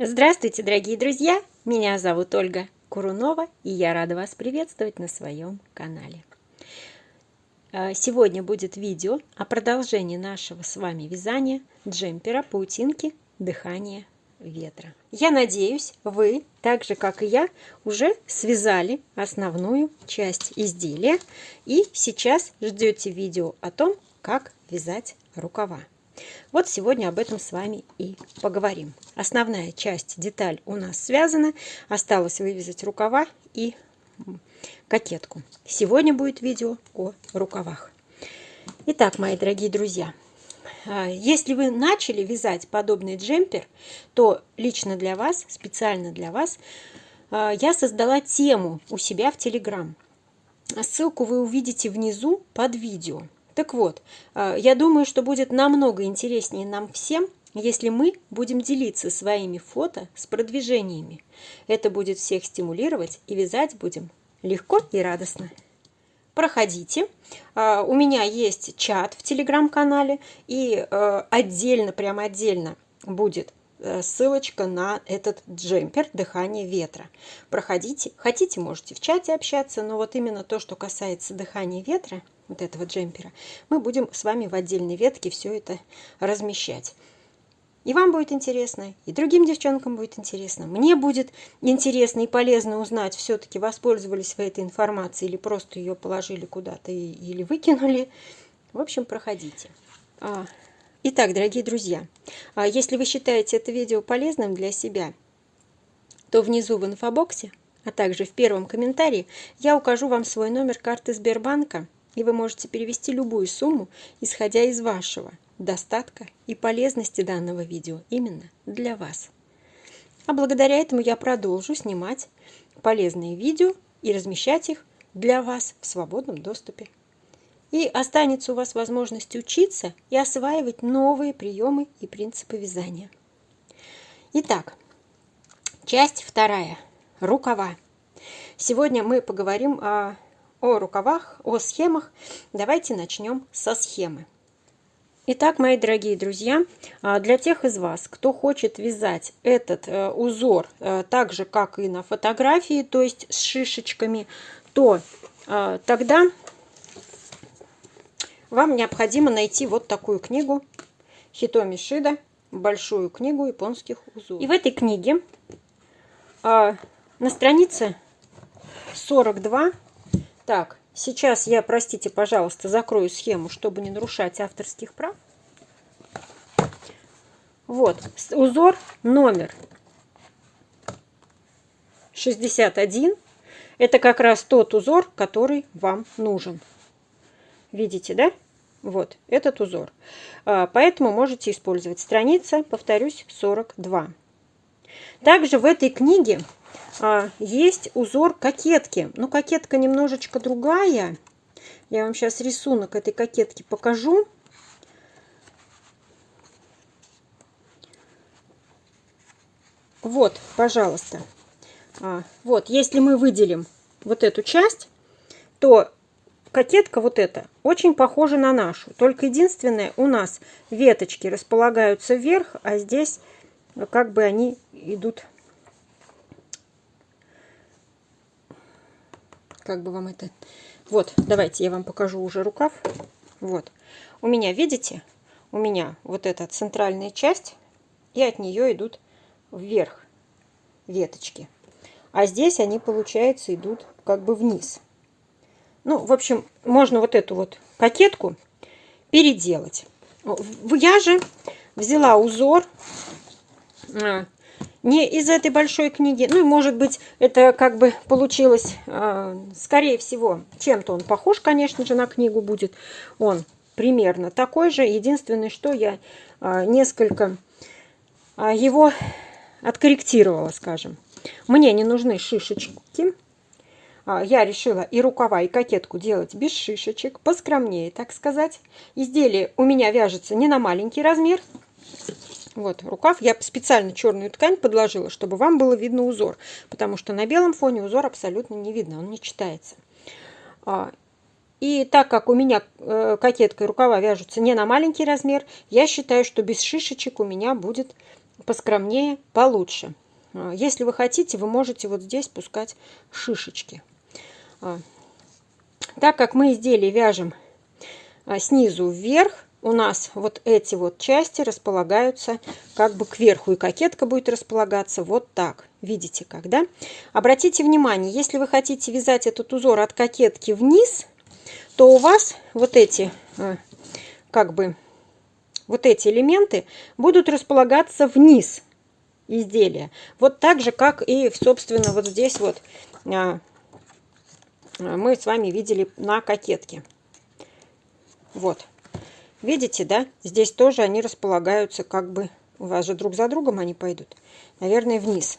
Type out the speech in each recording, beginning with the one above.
Здравствуйте, дорогие друзья! Меня зовут Ольга Курунова, и я рада вас приветствовать на своем канале. Сегодня будет видео о продолжении нашего с вами вязания джемпера, паутинки, дыхание ветра. Я надеюсь, вы, так же как и я, уже связали основную часть изделия и сейчас ждете видео о том, как вязать рукава. Вот сегодня об этом с вами и поговорим. Основная часть, деталь у нас связана. Осталось вывязать рукава и кокетку. Сегодня будет видео о рукавах. Итак, мои дорогие друзья, если вы начали вязать подобный джемпер, то лично для вас, специально для вас, я создала тему у себя в Telegram. Ссылку вы увидите внизу под видео. Так вот, я думаю, что будет намного интереснее нам всем, если мы будем делиться своими фото с продвижениями. Это будет всех стимулировать, и вязать будем легко и радостно. Проходите. У меня есть чат в телеграм-канале, и отдельно, прямо отдельно будет ссылочка на этот джемпер «Дыхание ветра». Проходите. Хотите, можете в чате общаться, но вот именно то, что касается дыхания ветра, вот этого джемпера, мы будем с вами в отдельной ветке все это размещать. И вам будет интересно, и другим девчонкам будет интересно. Мне будет интересно и полезно узнать, все-таки воспользовались вы этой информацией или просто ее положили куда-то или выкинули. В общем, проходите. Итак, дорогие друзья, если вы считаете это видео полезным для себя, то внизу в инфобоксе, а также в первом комментарии я укажу вам свой номер карты Сбербанка, и вы можете перевести любую сумму, исходя из вашего достатка и полезности данного видео именно для вас. А благодаря этому я продолжу снимать полезные видео и размещать их для вас в свободном доступе. И останется у вас возможность учиться и осваивать новые приемы и принципы вязания. Итак, часть вторая. Рукава. Сегодня мы поговорим о рукавах, о схемах. Давайте начнем со схемы. Итак, мои дорогие друзья, для тех из вас, кто хочет вязать этот узор так же, как и на фотографии, то есть с шишечками, то тогда вам необходимо найти вот такую книгу Хитоми Шида, большую книгу японских узоров. И в этой книге на странице 42, так, сейчас я, простите, пожалуйста, закрою схему, чтобы не нарушать авторских прав. Вот, узор номер 61. Это как раз тот узор, который вам нужен. Видите, да? Вот, этот узор. Поэтому можете использовать. Страница, повторюсь, 42. Также в этой книге есть узор кокетки. Но кокетка немножечко другая. Я вам сейчас рисунок этой кокетки покажу. Вот, пожалуйста. Вот, если мы выделим вот эту часть, то кокетка вот эта очень похожа на нашу. Только единственное, у нас веточки располагаются вверх, а здесь как бы они идут. Как бы вам это... Вот, давайте я вам покажу уже рукав. Вот. У меня, видите, у меня вот эта центральная часть, и от нее идут вверх веточки. А здесь они, получается, идут как бы вниз. Ну, в общем, можно вот эту вот кокетку переделать. Я же взяла узор не из этой большой книги. Ну, может быть, это как бы получилось, скорее всего, чем-то он похож, конечно же, на книгу будет. Он примерно такой же. Единственное, что я несколько его откорректировала, скажем. Мне не нужны шишечки. Я решила и рукава, и кокетку делать без шишечек, поскромнее, так сказать. Изделие у меня вяжется не на маленький размер. Вот рукав. Я специально черную ткань подложила, чтобы вам было видно узор. Потому что на белом фоне узор абсолютно не видно, он не читается. И так как у меня кокетка и рукава вяжутся не на маленький размер, я считаю, что без шишечек у меня будет поскромнее, получше. Если вы хотите, вы можете вот здесь пускать шишечки. Так как мы изделие вяжем снизу вверх, у нас вот эти вот части располагаются как бы кверху, и кокетка будет располагаться вот так. Видите, как, да? Обратите внимание, если вы хотите вязать этот узор от кокетки вниз, то у вас вот эти как бы вот эти элементы будут располагаться вниз изделия. Вот так же, как и, собственно, вот здесь вот мы с вами видели на кокетке. Вот. Видите, да? Здесь тоже они располагаются как бы... У вас же друг за другом они пойдут. Наверное, вниз.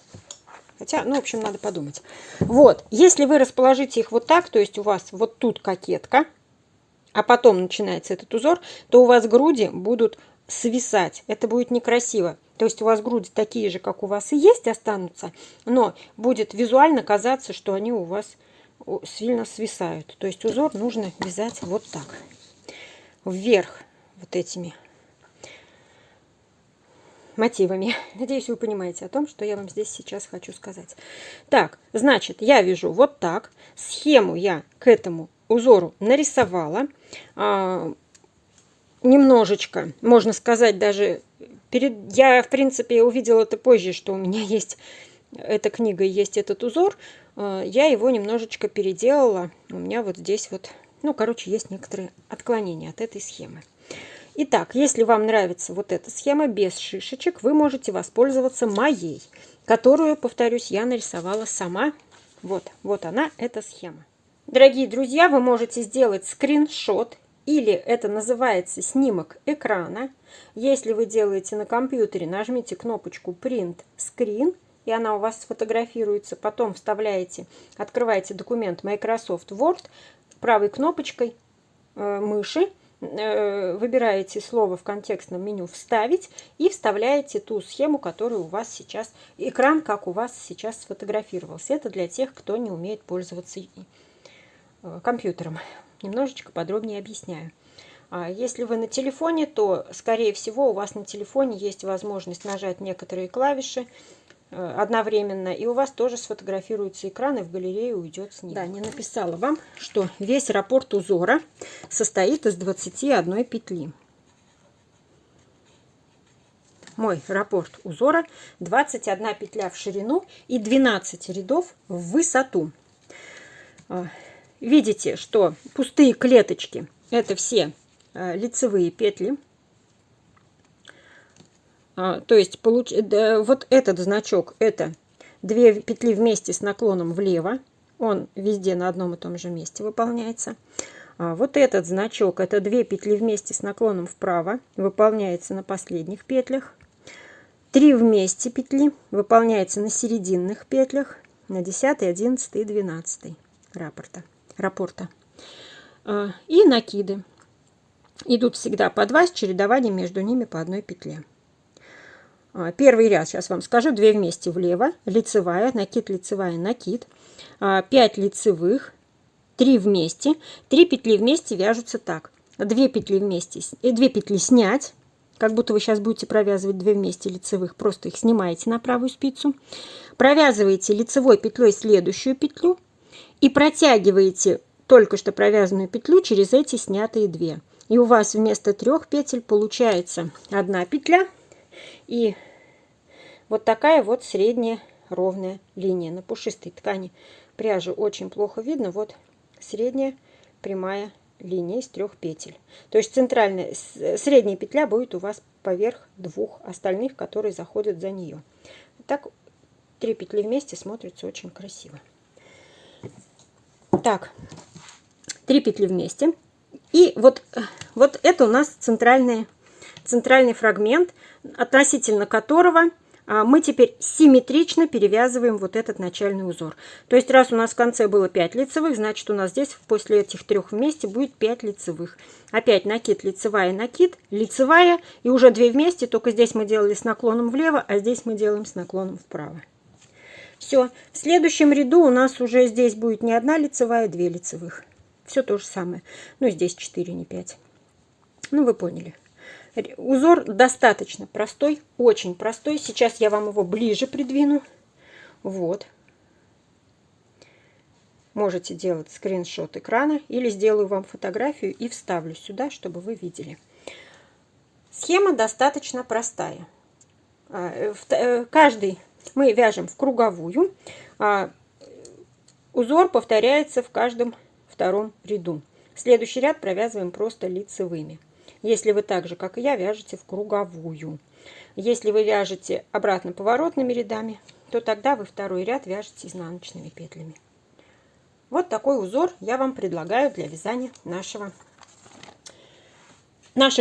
Хотя, ну, в общем, надо подумать. Вот. Если вы расположите их вот так, то есть у вас вот тут кокетка, а потом начинается этот узор, то у вас груди будут свисать. Это будет некрасиво. То есть у вас груди такие же, как у вас и есть, останутся, но будет визуально казаться, что они у вас сильно свисают. То есть узор нужно вязать вот так. Вверх вот этими мотивами. Надеюсь, вы понимаете о том, что я вам здесь сейчас хочу сказать. Так, значит, я вяжу вот так. Схему я к этому узору нарисовала. Немножечко, можно сказать, даже я, в принципе, увидела это позже, что у меня есть эта книга и есть этот узор. Я его немножечко переделала. У меня вот здесь вот, ну, короче, есть некоторые отклонения от этой схемы. Итак, если вам нравится вот эта схема без шишечек, вы можете воспользоваться моей, которую, повторюсь, я нарисовала сама. Вот она, эта схема. Дорогие друзья, вы можете сделать скриншот, или это называется снимок экрана. Если вы делаете на компьютере, нажмите кнопочку Print Screen, и она у вас сфотографируется. Потом вставляете, открываете документ Microsoft Word, правой кнопочкой мыши выбираете слово в контекстном меню «Вставить» и вставляете ту схему, которая у вас сейчас, экран, как у вас сейчас сфотографировался. Это для тех, кто не умеет пользоваться компьютером. Немножечко подробнее объясняю. Если вы на телефоне, то, скорее всего, у вас на телефоне есть возможность нажать некоторые клавиши одновременно, и у вас тоже сфотографируется экран, и в галерею уйдет снимок. Да, не написала вам, что весь раппорт узора состоит из 21 петли. Мой раппорт узора 21 петля в ширину и 12 рядов в высоту. Видите, что пустые клеточки — это все лицевые петли. То есть вот этот значок — это 2 петли вместе с наклоном влево. Он везде на одном и том же месте выполняется. Вот этот значок — это 2 петли вместе с наклоном вправо. Выполняется на последних петлях. 3 вместе петли выполняется на серединных петлях, на 10, 11 и 12 раппорта. И накиды. Идут всегда по 2 с чередованием между ними по 1 петле. Первый ряд, сейчас вам скажу, 2 вместе влево, лицевая, накид, лицевая, накид, 5 лицевых, 3 вместе, 3 петли вместе вяжутся так: 2 петли вместе и 2 петли снять, как будто вы сейчас будете провязывать 2 вместе лицевых, просто их снимаете на правую спицу, провязываете лицевой петлей следующую петлю и протягиваете только что провязанную петлю через эти снятые 2. И у вас вместо 3 петель получается 1 петля. И вот такая вот средняя ровная линия. На пушистой ткани пряжи очень плохо видно. Вот средняя прямая линия из 3 петель. То есть центральная, средняя петля будет у вас поверх 2 остальных, которые заходят за нее. Так 3 петли вместе смотрится очень красиво. Так, 3 петли вместе. И вот это у нас центральный фрагмент, относительно которого мы теперь симметрично перевязываем вот этот начальный узор. То есть раз у нас в конце было 5 лицевых, значит у нас здесь после этих 3 вместе будет 5 лицевых. Опять накид, лицевая, накид, лицевая, и уже 2 вместе, только здесь мы делали с наклоном влево, а здесь мы делаем с наклоном вправо. Все. В следующем ряду у нас уже здесь будет не 1 лицевая, а 2 лицевых. Все то же самое. Ну, здесь 4, не 5. Ну, вы поняли. Узор достаточно простой, очень простой. Сейчас я вам его ближе придвину. Вот. Можете делать скриншот экрана или сделаю вам фотографию и вставлю сюда, чтобы вы видели. Схема достаточно простая. Каждый мы вяжем в круговую. Узор повторяется в каждом втором ряду. Следующий ряд провязываем просто лицевыми. Если вы так же, как и я, вяжете в круговую. Если вы вяжете обратно поворотными рядами, то тогда вы второй ряд вяжете изнаночными петлями. Вот такой узор я вам предлагаю для вязания наших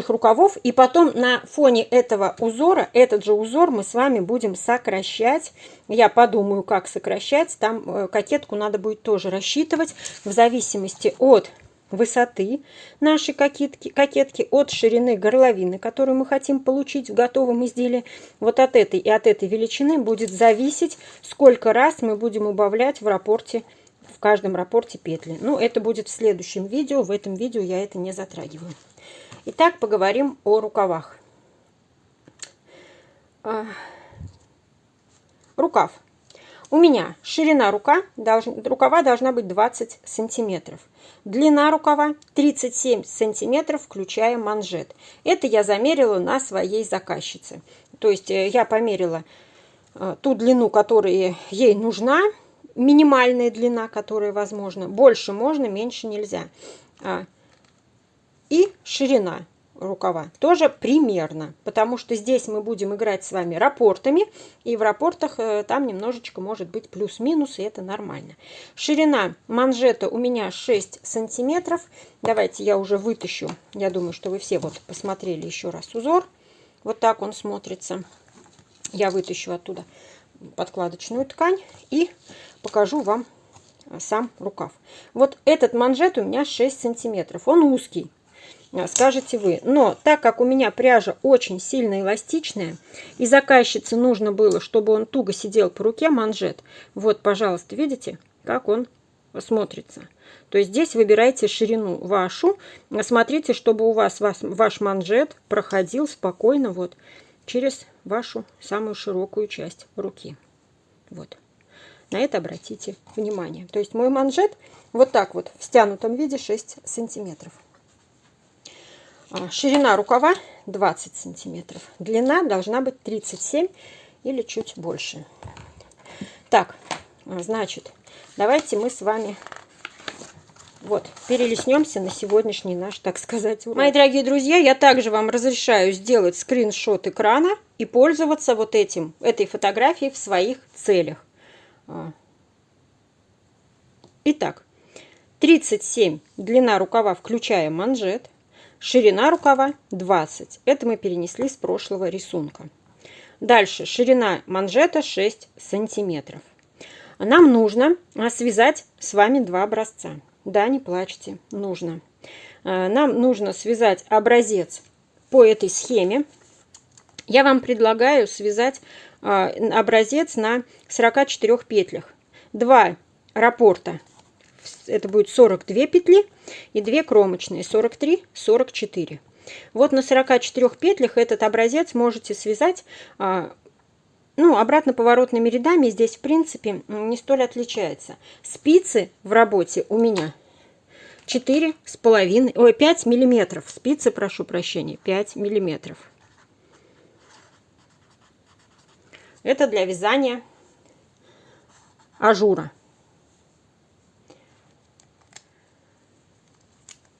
рукавов. И потом на фоне этого узора, этот же узор мы с вами будем сокращать. Я подумаю, как сокращать. Там кокетку надо будет тоже рассчитывать в зависимости от высоты нашей кокетки, от ширины горловины, которую мы хотим получить в готовом изделии. Вот от этой и от этой величины будет зависеть, сколько раз мы будем убавлять в каждом раппорте петли. Ну, это будет в следующем видео. В этом видео я это не затрагиваю. Итак, поговорим о рукавах. Рукав. У меня ширина рукава должна быть 20 сантиметров. Длина рукава 37 сантиметров, включая манжет. Это я замерила на своей заказчице. То есть я померила ту длину, которая ей нужна, минимальная длина, которая возможна. Больше можно, меньше нельзя. И ширина рукава тоже примерно, потому что здесь мы будем играть с вами раппортами, и в раппортах там немножечко может быть плюс-минус, и это нормально. Ширина манжета у меня 6 сантиметров. Давайте я уже вытащу. Я думаю, что вы все вот посмотрели еще раз узор. Вот так он смотрится. Я вытащу оттуда подкладочную ткань и покажу вам сам рукав. Вот этот манжет у меня 6 сантиметров. Он узкий, скажете вы. Но так как у меня пряжа очень сильно эластичная, и заказчице нужно было, чтобы он туго сидел по руке, манжет. Вот, пожалуйста, видите, как он смотрится. То есть здесь выбирайте ширину вашу. Смотрите, чтобы у вас ваш манжет проходил спокойно вот через вашу самую широкую часть руки. Вот. На это обратите внимание. То есть мой манжет вот так вот в стянутом виде 6 сантиметров. Ширина рукава 20 сантиметров. Длина должна быть 37 или чуть больше. Так, значит, давайте мы с вами вот перелистнемся на сегодняшний наш, так сказать, урок. Мои дорогие друзья, я также вам разрешаю сделать скриншот экрана и пользоваться вот этой фотографией в своих целях. Итак, 37 длина рукава, включая манжет. Ширина рукава 20. Это мы перенесли с прошлого рисунка. Дальше ширина манжета 6 сантиметров. Нам нужно связать с вами два образца. Да, не плачьте, нужно. Нам нужно связать образец по этой схеме. Я вам предлагаю связать образец на 44 петлях. Два раппорта. Это будет 42 петли и 2 кромочные, 43, 44. Вот на 44 петлях этот образец можете связать обратно поворотными рядами. Здесь, в принципе, не столь отличается. Спицы в работе у меня 5 миллиметров. Спицы, прошу прощения, 5 миллиметров. Это для вязания ажура.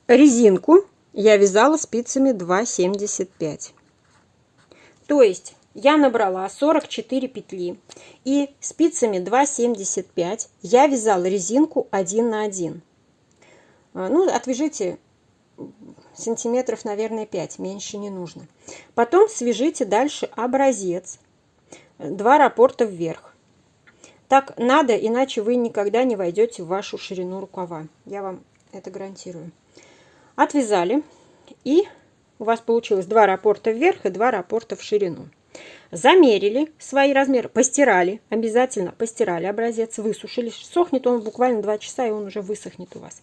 Резинку я вязала спицами 2,75. То есть я набрала 44 петли и спицами 2,75 я вязала резинку 1 на 1. Ну, отвяжите сантиметров, наверное, 5, меньше не нужно. Потом свяжите дальше образец, 2 раппорта вверх. Так надо, иначе вы никогда не войдете в вашу ширину рукава. Я вам это гарантирую. Отвязали, и у вас получилось 2 раппорта вверх и 2 раппорта в ширину. Замерили свои размеры, постирали, обязательно постирали образец, высушили. Сохнет он буквально 2 часа, и он уже высохнет у вас.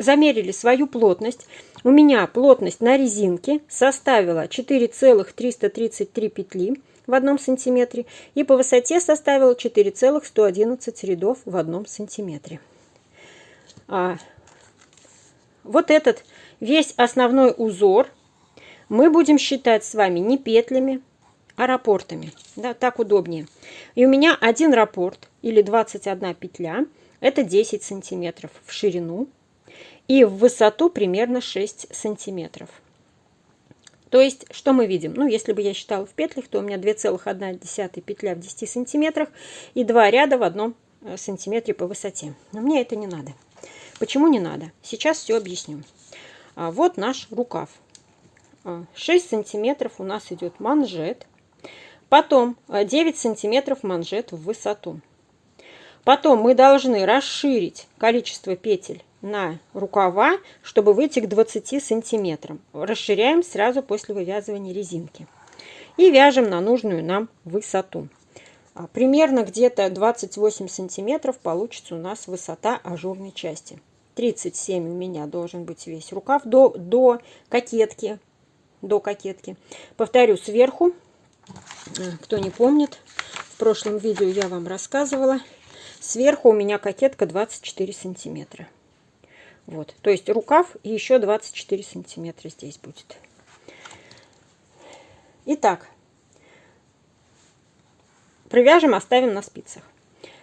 замерили свою плотность. У меня плотность на резинке составила 4,333 петли в 1 сантиметре. И по высоте составила 4,111 рядов в 1 сантиметре. Вот этот весь основной узор мы будем считать с вами не петлями, а раппортами. Да, так удобнее. И у меня один раппорт или 21 петля, это 10 сантиметров в ширину и в высоту примерно 6 сантиметров. То есть, что мы видим? Ну, если бы я считала в петлях, то у меня 2,1 петля в 10 сантиметрах и 2 ряда в 1 сантиметре по высоте. Но мне это не надо. Почему не надо? Сейчас все объясню. Вот наш рукав. 6 сантиметров у нас идет манжет. Потом 9 сантиметров манжет в высоту. Потом мы должны расширить количество петель на рукава, чтобы выйти к 20 сантиметрам. Расширяем сразу после вывязывания резинки. И вяжем на нужную нам высоту. Примерно где-то 28 сантиметров получится у нас высота ажурной части. 37 у меня должен быть весь рукав до кокетки. Повторю, сверху, кто не помнит, в прошлом видео я вам рассказывала, сверху у меня кокетка 24 сантиметра. Вот, то есть рукав и еще 24 сантиметра здесь будет. Итак, провяжем, оставим на спицах.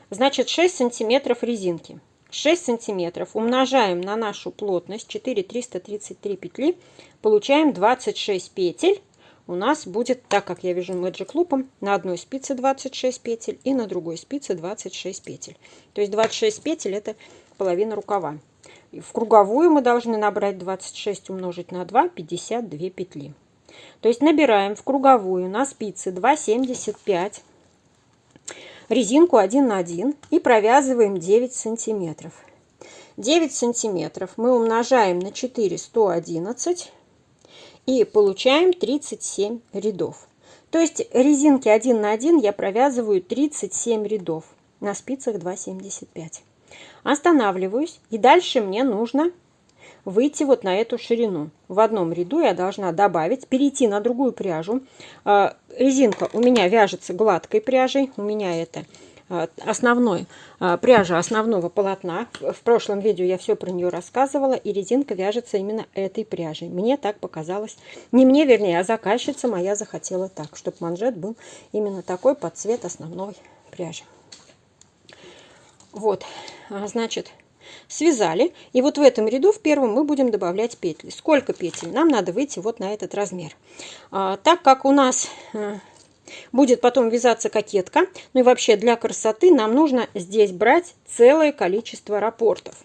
Значит, 6 сантиметров резинки. 6 сантиметров умножаем на нашу плотность 4,333 петли, получаем 26 петель. У нас будет, так как я вяжу Magic Loop, на одной спице 26 петель и на другой спице 26 петель. То есть 26 петель это половина рукава. И в круговую мы должны набрать 26 умножить на 2, 52 петли. То есть набираем в круговую на спице 2,75 резинку 1 на 1 и провязываем 9 сантиметров. 9 сантиметров мы умножаем на 4,111 и получаем 37 рядов. То есть резинки 1 на 1 я провязываю 37 рядов на спицах 2,75. Останавливаюсь, и дальше мне нужно выйти вот на эту ширину. В одном ряду я должна добавить, перейти на другую пряжу. Резинка у меня вяжется гладкой пряжей. У меня это пряжа основного полотна. В прошлом видео я все про нее рассказывала, и резинка вяжется именно этой пряжей. Мне так показалось. Не мне, вернее, а заказчица моя захотела так, чтобы манжет был именно такой под цвет основной пряжи. Вот, значит, связали. И вот в этом ряду в первом мы будем добавлять петли. Сколько петель? Нам надо выйти вот на этот размер. Так как у нас будет потом вязаться кокетка, ну и вообще для красоты нам нужно здесь брать целое количество раппортов.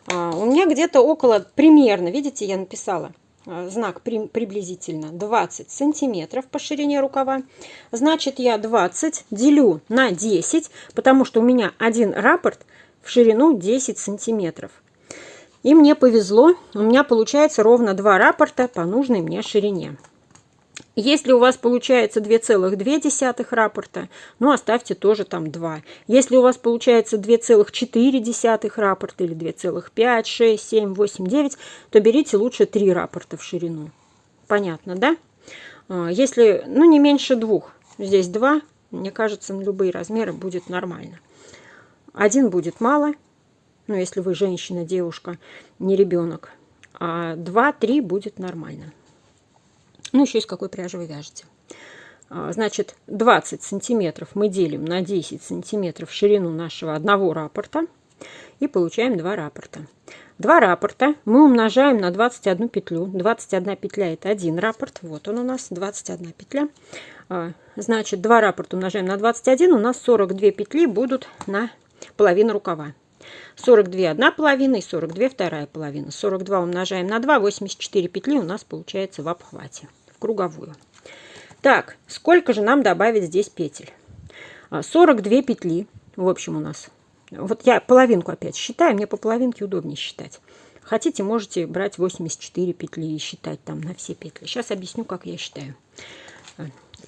У меня где-то около, примерно, видите, я написала знак приблизительно 20 сантиметров по ширине рукава. Значит, я 20 делю на 10, потому что у меня один раппорт в ширину 10 сантиметров. И мне повезло, у меня получается ровно 2 раппорта по нужной мне ширине. Если у вас получается 2,2 раппорта, ну оставьте тоже там 2. Если у вас получается 2,4 раппорта или 2,5, 6, 7, 8, 9, то берите лучше 3 раппорта в ширину. Понятно, да? Если, ну, не меньше 2, здесь 2, мне кажется, на любые размеры будет нормально. 1 будет мало, ну, если вы женщина, девушка, не ребенок, а 2-3 будет нормально. Ну, еще из какой пряжи вы вяжете. Значит, 20 сантиметров мы делим на 10 сантиметров в ширину нашего одного раппорта и получаем 2 раппорта. 2 раппорта мы умножаем на 21 петлю. 21 петля это 1 раппорт. Вот он у нас, 21 петля. Значит, 2 раппорта умножаем на 21, у нас 42 петли будут на половину рукава. 42 одна половина и 42 вторая половина. 42 умножаем на 2, 84 петли у нас получается в обхвате, в круговую. Так, сколько же нам добавить здесь петель? 42 петли, в общем, у нас. Вот я половинку опять считаю, мне по половинке удобнее считать. Хотите, можете брать 84 петли и считать там на все петли. Сейчас объясню, как я считаю.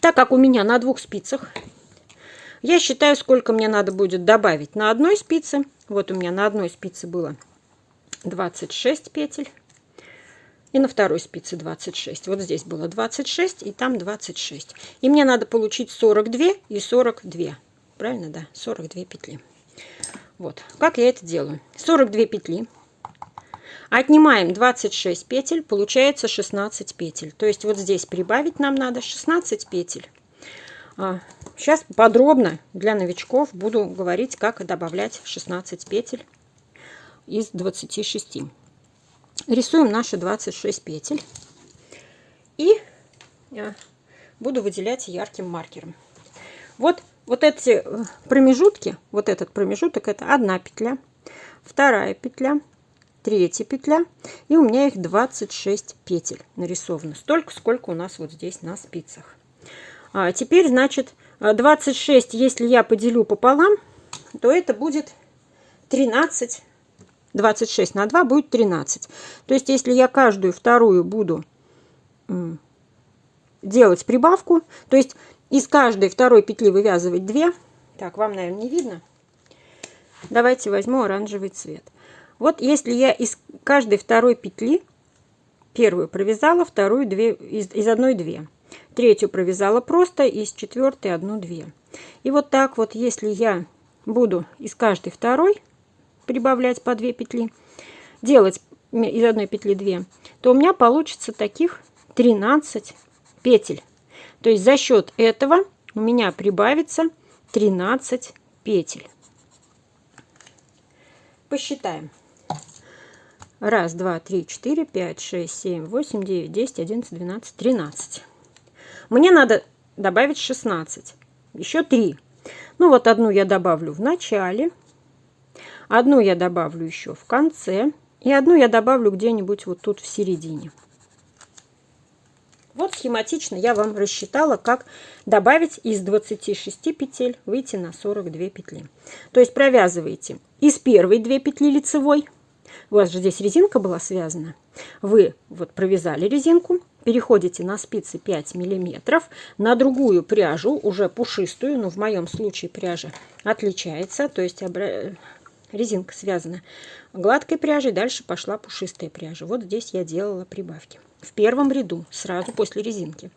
Так как у меня на 2 спицах, я считаю, сколько мне надо будет добавить на одной спице. Вот у меня на одной спице было 26 петель. И на второй спице 26. Вот здесь было 26, и там 26. И мне надо получить 42 и 42. Правильно, да? 42 петли. Вот. Как я это делаю? 42 петли. Отнимаем 26 петель, получается 16 петель. То есть вот здесь прибавить нам надо 16 петель. Сейчас подробно для новичков буду говорить, как добавлять 16 петель из 26. Рисуем наши 26 петель. И буду выделять ярким маркером. Вот эти промежутки, вот этот промежуток, это одна петля, вторая петля, третья петля. И у меня их 26 петель нарисовано. Столько, сколько у нас вот здесь на спицах. Теперь, значит, 26, если я поделю пополам, то это будет 13. 26 на 2 будет 13. То есть, если я каждую вторую буду делать прибавку, то есть из каждой второй петли вывязывать 2. Так, вам, наверное, не видно. Давайте возьму оранжевый цвет. Вот если я из каждой второй петли первую провязала, вторую 2, из одной 2. Третью провязала просто, из четвертой 1, 2. И вот так вот, если я буду из каждой второй прибавлять по 2 петли, делать из одной петли 2, то у меня получится таких 13 петель. То есть за счет этого у меня прибавится 13 петель. Посчитаем. 1, 2, 3, 4, 5, 6, 7, 8, 9, 10, 11, 12, 13. Мне надо добавить 16. Еще 3. Ну вот одну я добавлю в начале. Одну я добавлю еще в конце. И одну я добавлю где-нибудь вот тут в середине. Вот схематично я вам рассчитала, как добавить из 26 петель, выйти на 42 петли. То есть провязываете из первой 2 петли лицевой. У вас же здесь резинка была связана. Вы вот провязали резинку, переходите на спицы 5 миллиметров, на другую пряжу, уже пушистую, но в моем случае пряжа отличается, то есть резинка связана гладкой пряжей, дальше пошла пушистая пряжа. Вот здесь я делала прибавки. В первом ряду, сразу после резинки.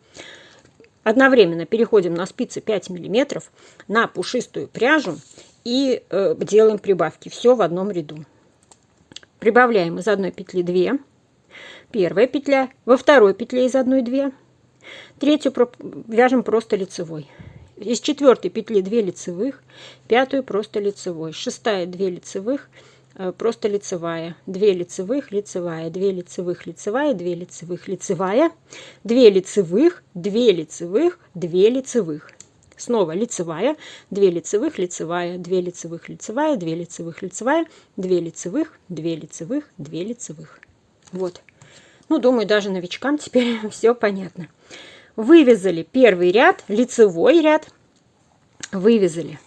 Одновременно переходим на спицы 5 миллиметров, на пушистую пряжу и делаем прибавки. Все в одном ряду. Прибавляем из одной петли 2. Первая петля, во второй петле из одной 2. Третью вяжем просто лицевой. Из четвертой петли 2 лицевых, пятую просто лицевой, шестая 2 лицевых, просто лицевая, 2 лицевых, лицевая, 2 лицевых, лицевая, 2 лицевых, лицевая, 2 лицевых, 2 лицевых, 2 лицевых. Снова лицевая, 2 лицевых, лицевая, 2 лицевых, лицевая, 2 лицевых, лицевая, 2 лицевых, 2 лицевых, 2 лицевых. Вот. Ну, думаю, даже новичкам теперь все понятно. Вывязали первый ряд, лицевой ряд, вывязали.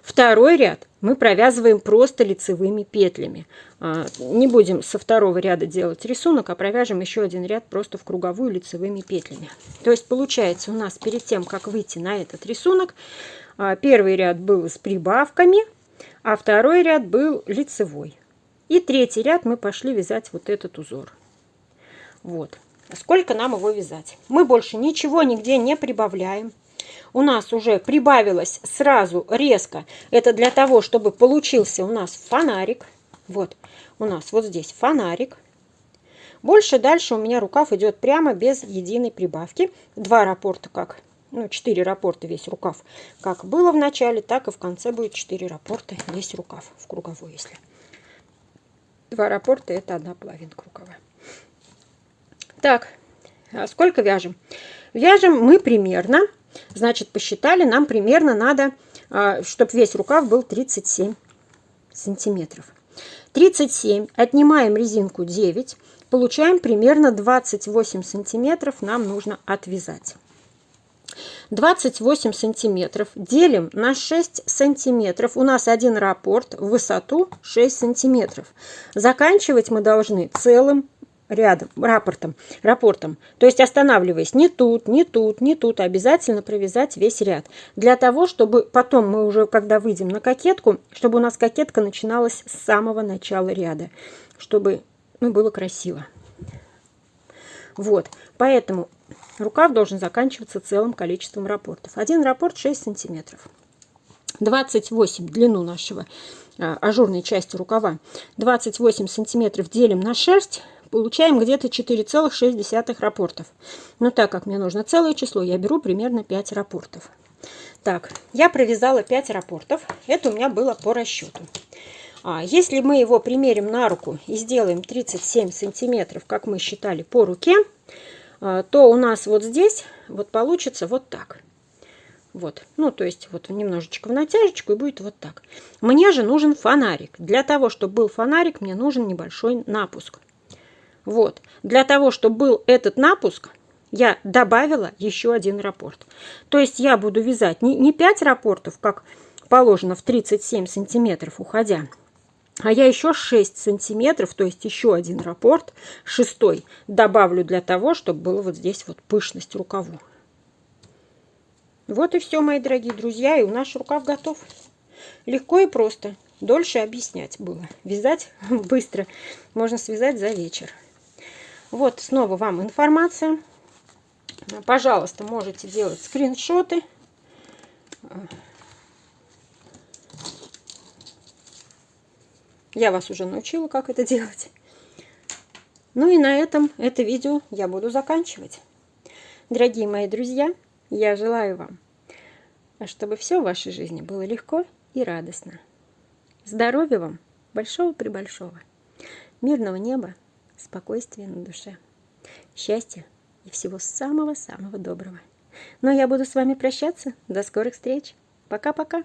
Второй ряд мы провязываем просто лицевыми петлями. Не будем со второго ряда делать рисунок, а провяжем еще один ряд просто в круговую лицевыми петлями. То есть получается у нас перед тем, как выйти на этот рисунок, первый ряд был с прибавками, а второй ряд был лицевой. И третий ряд мы пошли вязать вот этот узор. Вот. Сколько нам его вязать? Мы больше ничего нигде не прибавляем. У нас уже прибавилось сразу резко. Это для того, чтобы получился у нас фонарик. Вот у нас вот здесь фонарик. Больше дальше у меня рукав идет прямо без единой прибавки. 2 раппорта, как, 4 раппорта весь рукав. Как было в начале, так и в конце будет 4 раппорта весь рукав. В круговой, если. 2 раппорта это 1 половинка рукава. Так, сколько вяжем? Вяжем мы примерно, значит, посчитали, нам примерно надо, чтобы весь рукав был 37 сантиметров. 37, отнимаем резинку 9, получаем примерно 28 сантиметров нам нужно отвязать. 28 сантиметров делим на 6 сантиметров. У нас один раппорт в высоту 6 сантиметров. Заканчивать мы должны целым рядом, раппортом. То есть останавливаясь не тут, не тут, не тут, обязательно провязать весь ряд. Для того, чтобы потом мы уже, когда выйдем на кокетку, чтобы у нас кокетка начиналась с самого начала ряда. чтобы, ну, было красиво. Вот, поэтому рукав должен заканчиваться целым количеством раппортов. Один раппорт 6 сантиметров. 28 длину нашего ажурной части рукава. 28 сантиметров делим на шерсть. Получаем где-то 4,6 раппортов. Но так как мне нужно целое число, я беру примерно 5 раппортов. Так, я провязала 5 раппортов. Это у меня было по расчету. Если мы его примерим на руку и сделаем 37 сантиметров, как мы считали, по руке, то у нас вот здесь вот получится вот так. Вот, ну, то есть вот немножечко в натяжечку и будет вот так. Мне же нужен фонарик. Для того, чтобы был фонарик, мне нужен небольшой напуск. Вот, для того, чтобы был этот напуск, я добавила еще один раппорт. То есть я буду вязать не 5 раппортов, как положено в 37 сантиметров уходя, а я еще 6 сантиметров, то есть еще один раппорт, 6-й, добавлю для того, чтобы было вот здесь вот пышность рукаву. Вот и все, мои дорогие друзья, и у нас рукав готов. Легко и просто. Дольше объяснять было. Вязать быстро. Можно связать за вечер. Вот снова вам информация. Пожалуйста, можете делать скриншоты. Я вас уже научила, как это делать. Ну и на этом это видео я буду заканчивать. Дорогие мои друзья, я желаю вам, чтобы все в вашей жизни было легко и радостно. Здоровья вам, большого-пребольшого. Мирного неба, спокойствия на душе. Счастья и всего самого-самого доброго. Но я буду с вами прощаться. До скорых встреч. Пока-пока.